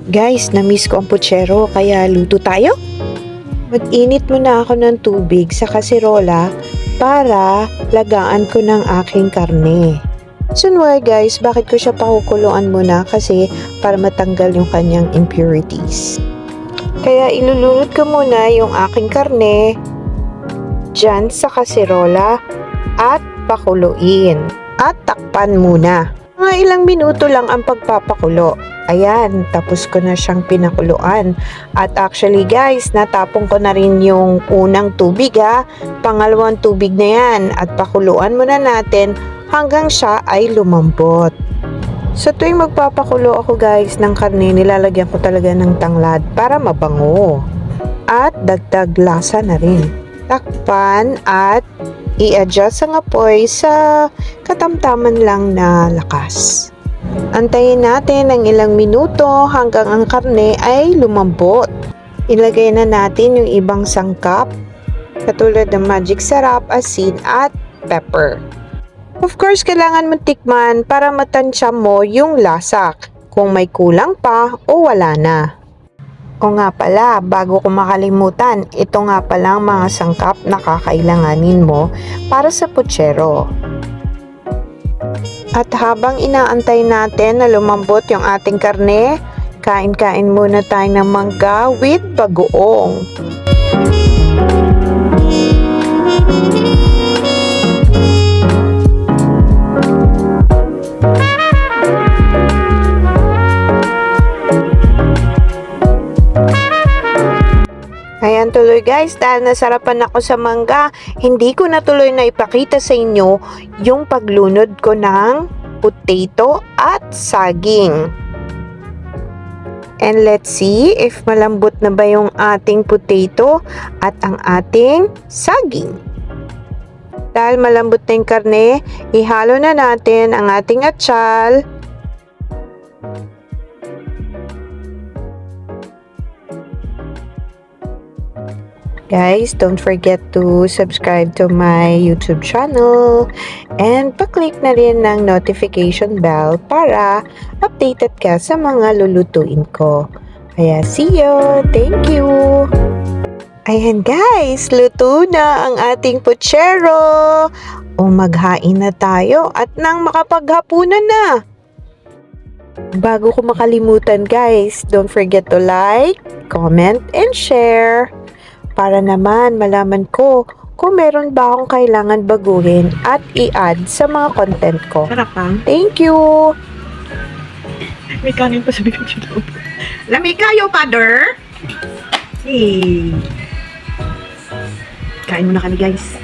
Guys, na-miss ko ang putsero kaya luto tayo. Mag-init muna ako ng tubig sa kasirola para lagaan ko ng aking karne. So why guys, bakit ko siya pakukuluan muna? Kasi para matanggal yung kanyang impurities. Kaya ilulunod ko muna yung aking karne dyan sa kasirola at pakuluin. At takpan muna. Mga ilang minuto lang ang pagpapakulo. Ayan, tapos ko na siyang pinakuluan. At actually guys, natapon ko na rin yung unang tubig ha. Pangalawang tubig na yan. At pakuluan muna natin hanggang siya ay lumambot. So tuwing magpapakulo ako guys ng karne, nilalagyan ko talaga ng tanglad para mabango. At dagdag lasa na rin. Takpan at i-adjust ang apoy sa katamtaman lang na lakas. Antayin natin ng ilang minuto hanggang ang karne ay lumambot. Ilagay na natin yung ibang sangkap katulad ng magic sarap, asin at pepper. Of course, kailangan mo tikman para matansya mo yung lasa kung may kulang pa o wala na. O nga pala, bago ko makalimutan, ito nga pala ang mga sangkap na kakailanganin mo para sa putsero. At habang inaantay natin na lumambot yung ating karne, kain-kain muna tayo ng mangga with bagoong. Ayan tuloy guys, dahil nasarapan ako sa mangga, hindi ko na tuloy na ipakita sa inyo yung paglunod ko ng potato at saging. And let's see if malambot na ba yung ating potato at ang ating saging. Dahil malambot na yung karne, ihalo na natin ang ating atsal. Guys, don't forget to subscribe to my YouTube channel and pa-click na rin ng notification bell para updated ka sa mga lulutuin ko. Kaya see you! Thank you! Ayan guys, luto na ang ating putsero! O maghain na tayo at nang makapaghapunan na! Bago ko makalimutan guys, don't forget to like, comment, and share. Para naman malaman ko kung meron ba akong kailangan baguhin at i-add sa mga content ko. Sarap ha? Thank you! May kanin pa sa bigyan siya daw. Lamig kayo, father! Hey! Kain muna kami, guys.